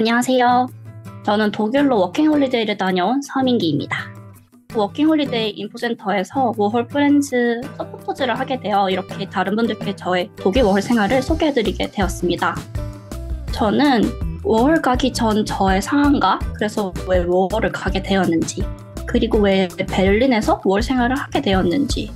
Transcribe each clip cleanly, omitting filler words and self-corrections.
안녕하세요. 저는 독일로 워킹홀리데이를 다녀온 서민기입니다. 워킹홀리데이 인포센터에서 워홀 프렌즈 서포터즈를 하게 되어 이렇게 다른 분들께 저의 독일 워홀 생활을 소개해드리게 되었습니다. 저는 워홀 가기 전 저의 상황과 그래서 왜 워홀을 가게 되었는지, 그리고 왜 베를린에서 워홀 생활을 하게 되었는지,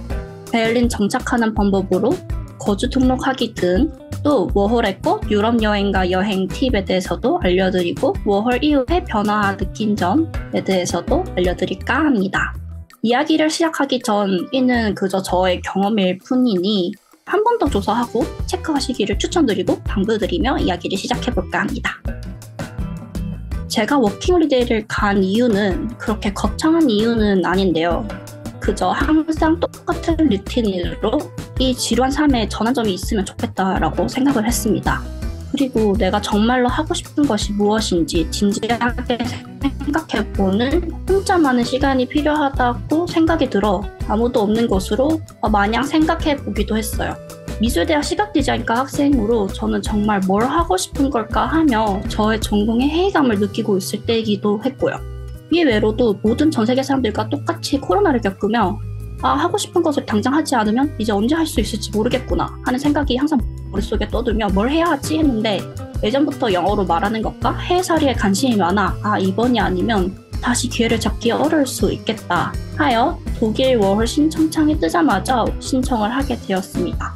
베를린 정착하는 방법으로 거주 등록하기 등, 또 워홀의 꽃 유럽 여행과 여행 팁에 대해서도 알려드리고 워홀 이후의 변화 느낀 점에 대해서도 알려드릴까 합니다. 이야기를 시작하기 전에는 그저 저의 경험일 뿐이니 한 번 더 조사하고 체크하시기를 추천드리고 당부드리며 이야기를 시작해볼까 합니다. 제가 워킹홀리데이를 간 이유는 그렇게 거창한 이유는 아닌데요. 그저 항상 똑같은 루틴으로 이 지루한 삶에 전환점이 있으면 좋겠다라고 생각을 했습니다. 그리고 내가 정말로 하고 싶은 것이 무엇인지 진지하게 생각해보는 혼자만의 시간이 필요하다고 생각이 들어 아무도 없는 곳으로 마냥 생각해보기도 했어요. 미술대학 시각디자인과 학생으로 저는 정말 뭘 하고 싶은 걸까 하며 저의 전공에 회의감을 느끼고 있을 때이기도 했고요. 이 외로도 모든 전 세계 사람들과 똑같이 코로나를 겪으며 하고 싶은 것을 당장 하지 않으면 이제 언제 할 수 있을지 모르겠구나 하는 생각이 항상 머릿속에 떠들며 뭘 해야 하지 했는데, 예전부터 영어로 말하는 것과 해외살이에 관심이 많아 이번이 아니면 다시 기회를 잡기 어려울 수 있겠다 하여 독일 워홀 신청창이 뜨자마자 신청을 하게 되었습니다.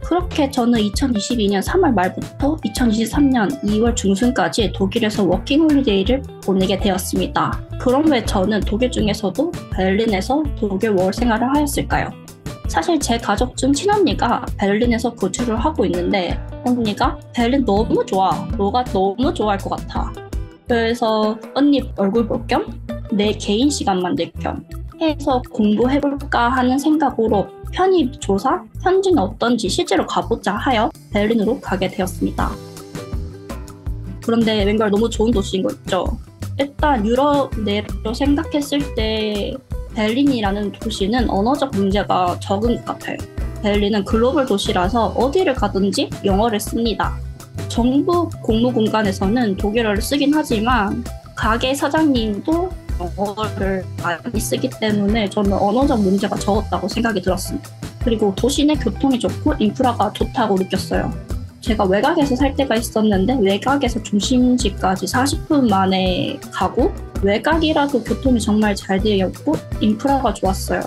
그렇게 저는 2022년 3월 말부터 2023년 2월 중순까지 독일에서 워킹홀리데이를 보내게 되었습니다. 그럼 왜 저는 독일 중에서도 베를린에서 독일 워홀 생활을 하였을까요? 사실 제 가족 중 친언니가 베를린에서 거주를 하고 있는데 언니가 베를린 너무 좋아, 너가 너무 좋아할 것 같아. 그래서 언니 얼굴 볼 겸 내 개인 시간 만들 겸 해서 공부해볼까 하는 생각으로 편입 조사, 현지는 어떤지 실제로 가보자 하여 베를린으로 가게 되었습니다. 그런데 왠가 너무 좋은 도시인 거 있죠. 일단 유럽 내로 생각했을 때 베를린이라는 도시는 언어적 문제가 적은 것 같아요. 베를린은 글로벌 도시라서 어디를 가든지 영어를 씁니다. 정부 공무 공간에서는 독일어를 쓰긴 하지만 가게 사장님도 영어를 많이 쓰기 때문에 저는 언어적 문제가 적었다고 생각이 들었습니다. 그리고 도시 내 교통이 좋고 인프라가 좋다고 느꼈어요. 제가 외곽에서 살 때가 있었는데 외곽에서 중심지까지 40분 만에 가고, 외곽이라도 교통이 정말 잘 되어 있고 인프라가 좋았어요.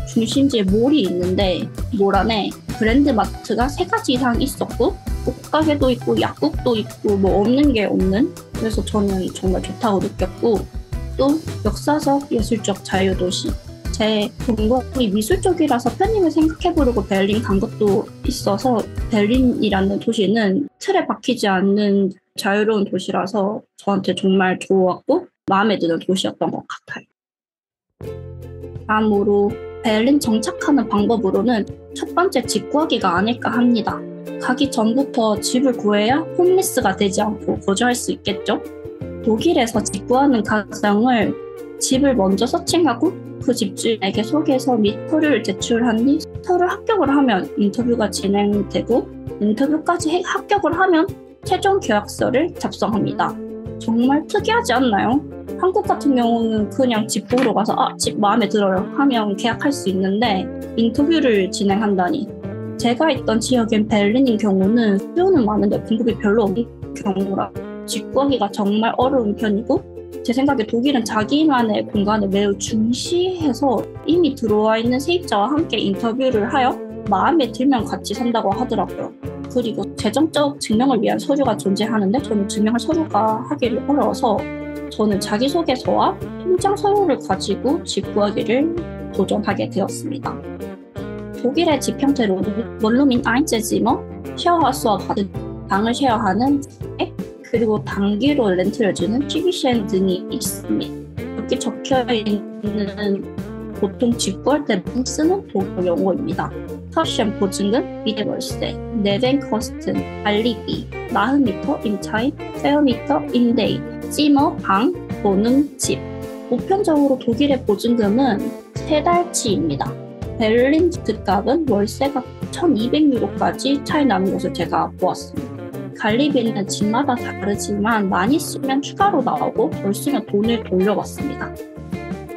중심지에 몰이 있는데 몰 안에 브랜드마트가 3가지 이상 있었고 옷가게도 있고 약국도 있고 없는 게 없는, 그래서 저는 정말 좋다고 느꼈고, 또 역사적 예술적 자유도시, 제 전공이 미술 쪽이라서 편입을 생각해보려고 베를린 간 것도 있어서 베를린이라는 도시는 틀에 박히지 않는 자유로운 도시라서 저한테 정말 좋았고 마음에 드는 도시였던 것 같아요. 다음으로 베를린 정착하는 방법으로는 첫 번째 집 구하기가 아닐까 합니다. 가기 전부터 집을 구해야 홈리스가 되지 않고 거주할 수 있겠죠? 독일에서 집 구하는 과정을 집을 먼저 서칭하고 그 집주인에게 소개서 및 서류를 제출한 뒤 서류 합격을 하면 인터뷰가 진행되고, 인터뷰까지 합격을 하면 최종 계약서를 작성합니다. 정말 특이하지 않나요? 한국 같은 경우는 그냥 집 보러 가서 집 마음에 들어요 하면 계약할 수 있는데 인터뷰를 진행한다니. 제가 있던 지역인 베를린인 경우는 수요는 많은데 공급이 별로 없는 경우라 집 구하기가 정말 어려운 편이고, 제 생각에 독일은 자기만의 공간을 매우 중시해서 이미 들어와 있는 세입자와 함께 인터뷰를 하여 마음에 들면 같이 산다고 하더라고요. 그리고 재정적 증명을 위한 서류가 존재하는데 저는 증명할 서류가 하기를 어려워서 저는 자기소개서와 통장 서류를 가지고 집 구하기를 도전하게 되었습니다. 독일의 집 형태로는 원룸인 아인제지머, 쉐어하우스와 같은 방을 쉐어하는 그리고 단기로 렌트를 주는 취비셴 등이 있습니다. 여기 적혀있는 보통 집 구할 때 쓰는 독일 용어입니다. 터션 보증금, 미대월세, 네벤커스튼, 알리비, 나흐미터, 임차인, 페어미터, 임대인, 찌머, 방, 보능, 집. 보편적으로 독일의 보증금은 3달치입니다. 베를린 집값은 월세가 1,200유로까지 차이 나는 것을 제가 보았습니다. 관리비는 집마다 다르지만 많이 쓰면 추가로 나오고 덜 쓰면 돈을 돌려받습니다.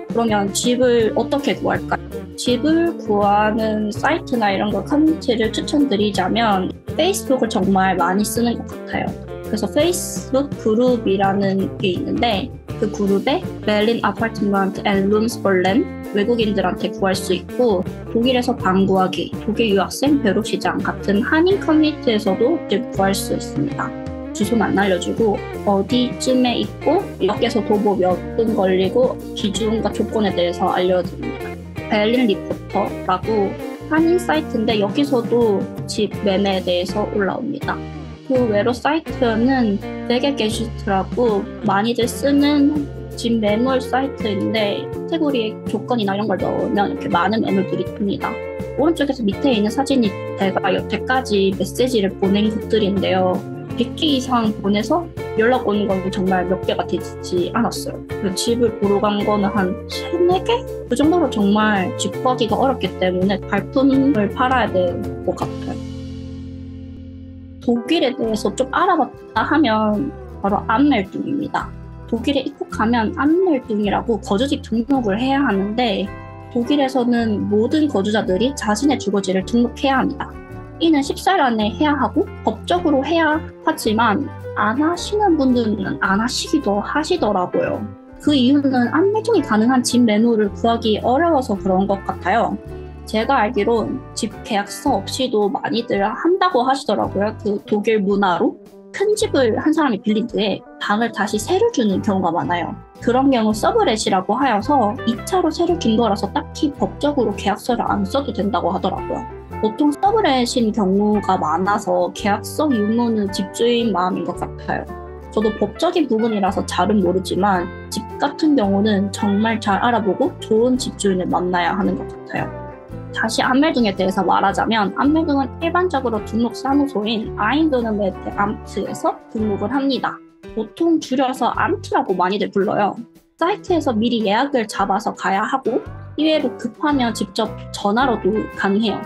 그러면 집을 어떻게 구할까요? 집을 구하는 사이트나 이런 걸 커뮤니티를 추천드리자면 페이스북을 정말 많이 쓰는 것 같아요. 그래서 페이스북 그룹이라는 게 있는데 그 그룹에 베를린 아파트먼트 앤 룸스 for Rent 외국인들한테 구할 수 있고 독일에서 방 구하기, 독일 유학생 벼룩시장 같은 한인 커뮤니티에서도 집 구할 수 있습니다. 주소는 안 알려주고 어디쯤에 있고 역에서 도보 몇 분 걸리고 기준과 조건에 대해서 알려드립니다. 베를린 리포터라고 한인 사이트인데 여기서도 집 매매에 대해서 올라옵니다. 그 외로 사이트는 베게 게슈트라고 많이들 쓰는 집 매물 사이트인데 카테고리에 조건이나 이런 걸 넣으면 이렇게 많은 매물들이 뜹니다. 오른쪽에서 밑에 있는 사진이 제가 여태까지 메시지를 보낸 것들인데요. 100개 이상 보내서 연락 오는 건 정말 몇 개가 되지 않았어요. 집을 보러 간 거는 한 3, 4개? 그 정도로 정말 집 구하기가 어렵기 때문에 발품을 팔아야 될 것 같아요. 독일에 대해서 좀 알아봤다 하면 바로 안멜둥입니다. 독일에 입국하면 안멜둥이라고 거주지 등록을 해야 하는데 독일에서는 모든 거주자들이 자신의 주거지를 등록해야 합니다. 이는 10살 안에 해야 하고 법적으로 해야 하지만 안 하시는 분들은 안 하시기도 하시더라고요. 그 이유는 안멜둥이 가능한 집 매물을 구하기 어려워서 그런 것 같아요. 제가 알기론 집 계약서 없이도 많이들 한다고 하시더라고요. 그 독일 문화로 큰 집을 한 사람이 빌린 뒤에 방을 다시 새로 주는 경우가 많아요. 그런 경우 서브렛이라고 하여서 2차로 새로 준 거라서 딱히 법적으로 계약서를 안 써도 된다고 하더라고요. 보통 서브렛인 경우가 많아서 계약서 유무는 집주인 마음인 것 같아요. 저도 법적인 부분이라서 잘은 모르지만 집 같은 경우는 정말 잘 알아보고 좋은 집주인을 만나야 하는 것 같아요. 다시 안멜둥에 대해서 말하자면 안멜둥은 일반적으로 등록 사무소인 아인도르메트 암트에서 등록을 합니다. 보통 줄여서 암트라고 많이들 불러요. 사이트에서 미리 예약을 잡아서 가야 하고 이외로 급하면 직접 전화로도 가능해요.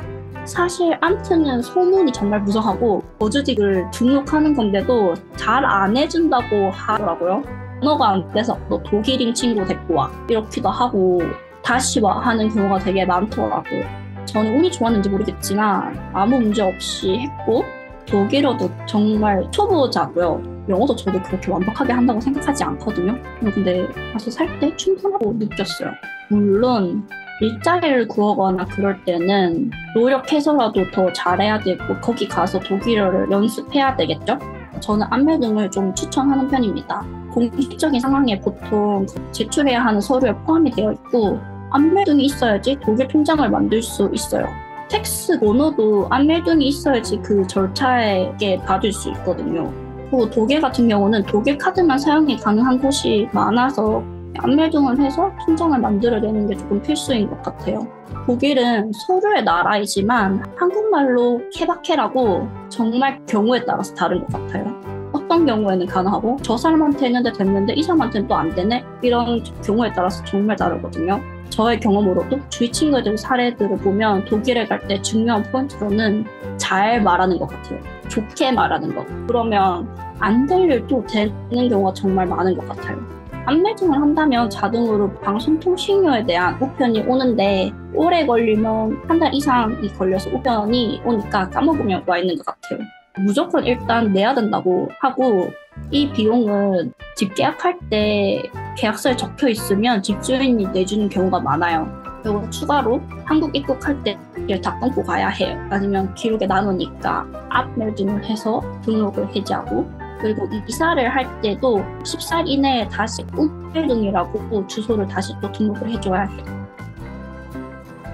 사실 암트는 소문이 정말 무성하고 거주지를 등록하는 건데도 잘 안 해준다고 하더라고요. 언어가 안 돼서 너 독일인 친구 데리고 와 이렇기도 하고 다시 와 하는 경우가 되게 많더라고요. 저는 운이 좋았는지 모르겠지만 아무 문제 없이 했고 독일어도 정말 초보자고요. 영어도 저도 그렇게 완벽하게 한다고 생각하지 않거든요. 근데 가서 살 때 충분하고 느꼈어요. 물론 일자리를 구하거나 그럴 때는 노력해서라도 더 잘해야 되고 거기 가서 독일어를 연습해야 되겠죠? 저는 안멜둥을 좀 추천하는 편입니다. 공식적인 상황에 보통 제출해야 하는 서류에 포함이 되어 있고 안멜둥이 있어야지 독일 통장을 만들 수 있어요. 텍스 번호도 안멜둥이 있어야지 그 절차에 받을 수 있거든요. 그리고 독일 같은 경우는 독일 카드만 사용이 가능한 곳이 많아서 안멜둥을 해서 통장을 만들어내는 게 조금 필수인 것 같아요. 독일은 서류의 나라이지만 한국말로 케바케라고 정말 경우에 따라서 다른 것 같아요. 어떤 경우에는 가능하고 저 사람한테 했는데 됐는데 이 사람한테는 또 안 되네? 이런 경우에 따라서 정말 다르거든요. 저의 경험으로도 주위 친구들 사례들을 보면 독일에 갈 때 중요한 포인트로는 잘 말하는 것 같아요. 좋게 말하는 것. 그러면 안 될 일도 되는 경우가 정말 많은 것 같아요. 안멜둥을 한다면 자동으로 방송통신료에 대한 우편이 오는데 오래 걸리면 한 달 이상이 걸려서 우편이 오니까 까먹으면 와 있는 것 같아요. 무조건 일단 내야 된다고 하고 이 비용은 집 계약할 때 계약서에 적혀 있으면 집주인이 내주는 경우가 많아요. 그리고 추가로 한국 입국할 때 다 끊고 가야 해요. 아니면 기록에 나누니까 앞멜둥을 해서 등록을 해지하고 그리고 이사를 할 때도 10살 이내에 다시 우멜둥이라고 주소를 다시 또 등록을 해줘야 해요.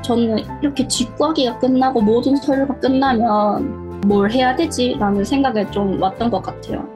저는 이렇게 집 구하기가 끝나고 모든 서류가 끝나면 뭘 해야 되지? 라는 생각에 좀 왔던 것 같아요.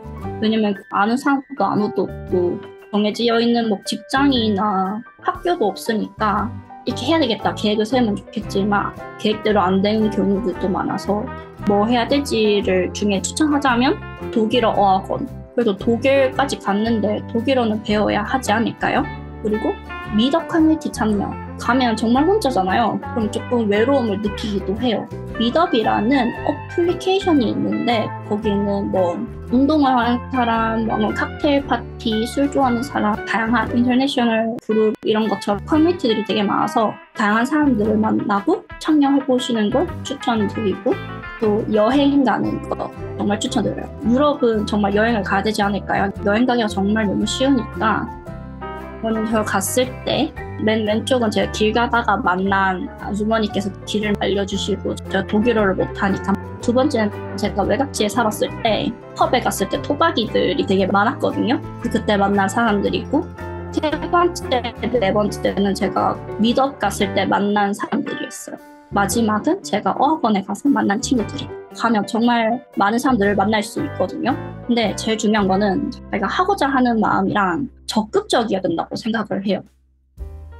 왜냐면 아는 사람도 아무도 없고 정해져 있는 뭐 직장이나 학교도 없으니까 이렇게 해야 되겠다 계획을 세우면 좋겠지만 계획대로 안 되는 경우들도 많아서 뭐 해야 될지를 중에 추천하자면 독일어 어학원. 그래도 독일까지 갔는데 독일어는 배워야 하지 않을까요? 그리고 미더 커뮤니티 참여. 가면 정말 혼자잖아요. 그럼 조금 외로움을 느끼기도 해요. 미더비라는 어플리케이션이 있는데 거기는 뭐 운동을 하는 사람, 뭐 칵테일 파티, 술 좋아하는 사람, 다양한 인터내셔널 그룹 이런 것처럼 커뮤니티들이 되게 많아서 다양한 사람들을 만나고 참여해보시는 걸 추천드리고, 또 여행 가는 거 정말 추천드려요. 유럽은 정말 여행을 가야 되지 않을까요? 여행 가기가 정말 너무 쉬우니까. 저는 갔을 때 맨 왼쪽은 제가 길 가다가 만난 아주머니께서 길을 알려주시고, 제가 독일어를 못하니까. 두 번째는 제가 외갓집에 살았을 때 펍에 갔을 때 토박이들이 되게 많았거든요. 그때 만난 사람들이고, 세 번째, 네 번째는 제가 미드업 갔을 때 만난 사람들이었어요. 마지막은 제가 어학원에 가서 만난 친구들이. 가면 정말 많은 사람들을 만날 수 있거든요. 근데 제일 중요한 거는 제가 하고자 하는 마음이랑 적극적이어야 된다고 생각을 해요.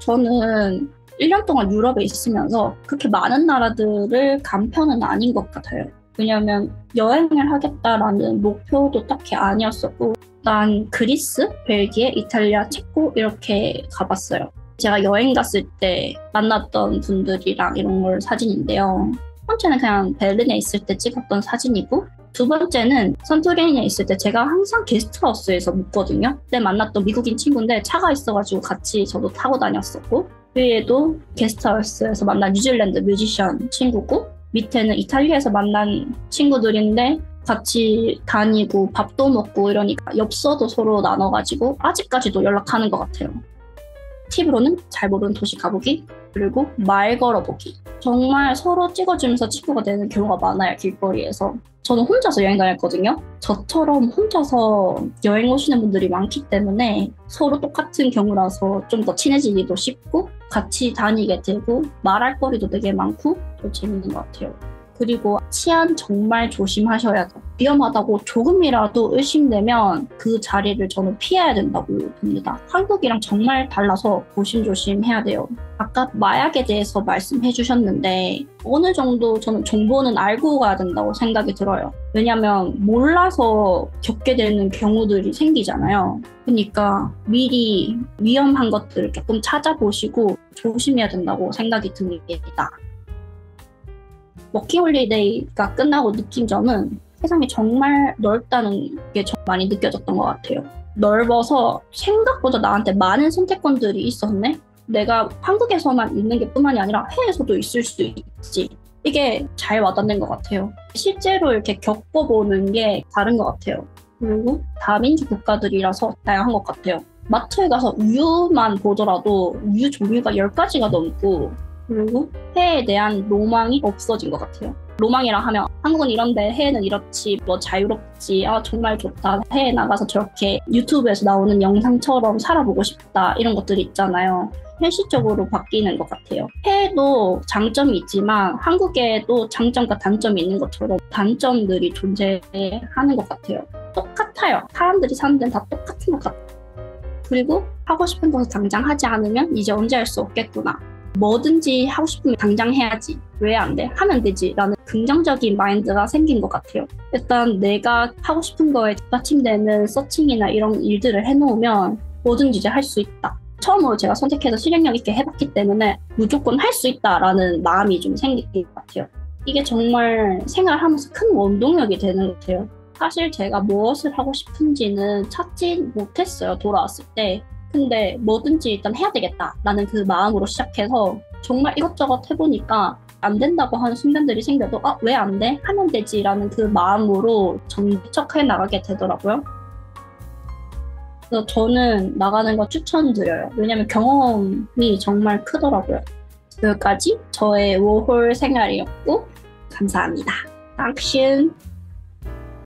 저는 1년 동안 유럽에 있으면서 그렇게 많은 나라들을 간 편은 아닌 것 같아요. 왜냐하면 여행을 하겠다라는 목표도 딱히 아니었었고, 난 그리스, 벨기에, 이탈리아, 체코 이렇게 가봤어요. 제가 여행 갔을 때 만났던 분들이랑 이런 걸 사진인데요. 첫 번째는 그냥 베를린에 있을 때 찍었던 사진이고, 두 번째는 산토리니에 있을 때 제가 항상 게스트하우스에서 묵거든요. 그때 만났던 미국인 친구인데 차가 있어가지고 같이 저도 타고 다녔었고, 위에도 게스트하우스에서 만난 뉴질랜드 뮤지션 친구고, 밑에는 이탈리아에서 만난 친구들인데 같이 다니고 밥도 먹고 이러니까 엽서도 서로 나눠가지고 아직까지도 연락하는 것 같아요. 팁으로는 잘 모르는 도시 가보기, 그리고 말 걸어보기. 정말 서로 찍어주면서 친구가 되는 경우가 많아요, 길거리에서. 저는 혼자서 여행 다녔거든요. 저처럼 혼자서 여행 오시는 분들이 많기 때문에 서로 똑같은 경우라서 좀 더 친해지기도 쉽고 같이 다니게 되고 말할 거리도 되게 많고 또 재밌는 것 같아요. 그리고 치안 정말 조심하셔야 돼요. 위험하다고 조금이라도 의심되면 그 자리를 저는 피해야 된다고 봅니다. 한국이랑 정말 달라서 조심조심 해야 돼요. 아까 마약에 대해서 말씀해 주셨는데 어느 정도 저는 정보는 알고 가야 된다고 생각이 들어요. 왜냐하면 몰라서 겪게 되는 경우들이 생기잖아요. 그러니까 미리 위험한 것들을 조금 찾아보시고 조심해야 된다고 생각이 듭니다. 워킹홀리데이가 끝나고 느낀 점은 세상이 정말 넓다는 게 좀 많이 느껴졌던 것 같아요. 넓어서 생각보다 나한테 많은 선택권들이 있었네? 내가 한국에서만 있는 게 뿐만이 아니라 해외에서도 있을 수 있지. 이게 잘 와닿는 것 같아요. 실제로 이렇게 겪어보는 게 다른 것 같아요. 그리고 다민족 국가들이라서 다양한 것 같아요. 마트에 가서 우유만 보더라도 우유 종류가 10가지가 넘고, 그리고 해외에 대한 로망이 없어진 것 같아요. 로망이라 하면 한국은 이런데 해외는 이렇지, 뭐 자유롭지, 아 정말 좋다, 해외 나가서 저렇게 유튜브에서 나오는 영상처럼 살아보고 싶다, 이런 것들이 있잖아요. 현실적으로 바뀌는 것 같아요. 해외도 장점이 있지만 한국에도 장점과 단점이 있는 것처럼 단점들이 존재하는 것 같아요. 똑같아요. 사람들이 사는 데는 다 똑같은 것 같아요. 그리고 하고 싶은 것을 당장 하지 않으면 이제 언제 할 수 없겠구나. 뭐든지 하고 싶으면 당장 해야지. 왜 안 돼? 하면 되지. 라는 긍정적인 마인드가 생긴 것 같아요. 일단 내가 하고 싶은 거에 뒷받침되는 서칭이나 이런 일들을 해놓으면 뭐든지 이제 할 수 있다. 처음으로 제가 선택해서 실행력 있게 해봤기 때문에 무조건 할 수 있다라는 마음이 좀 생긴 것 같아요. 이게 정말 생활하면서 큰 원동력이 되는 것 같아요. 사실 제가 무엇을 하고 싶은지는 찾지 못했어요, 돌아왔을 때. 근데 뭐든지 일단 해야 되겠다라는 그 마음으로 시작해서 정말 이것저것 해보니까 안 된다고 하는 순간들이 생겨도 왜 안 돼? 하면 되지라는 그 마음으로 정착해 나가게 되더라고요. 그래서 저는 나가는 거 추천드려요. 왜냐면 경험이 정말 크더라고요. 여기까지 저의 워홀 생활이었고 감사합니다. 당신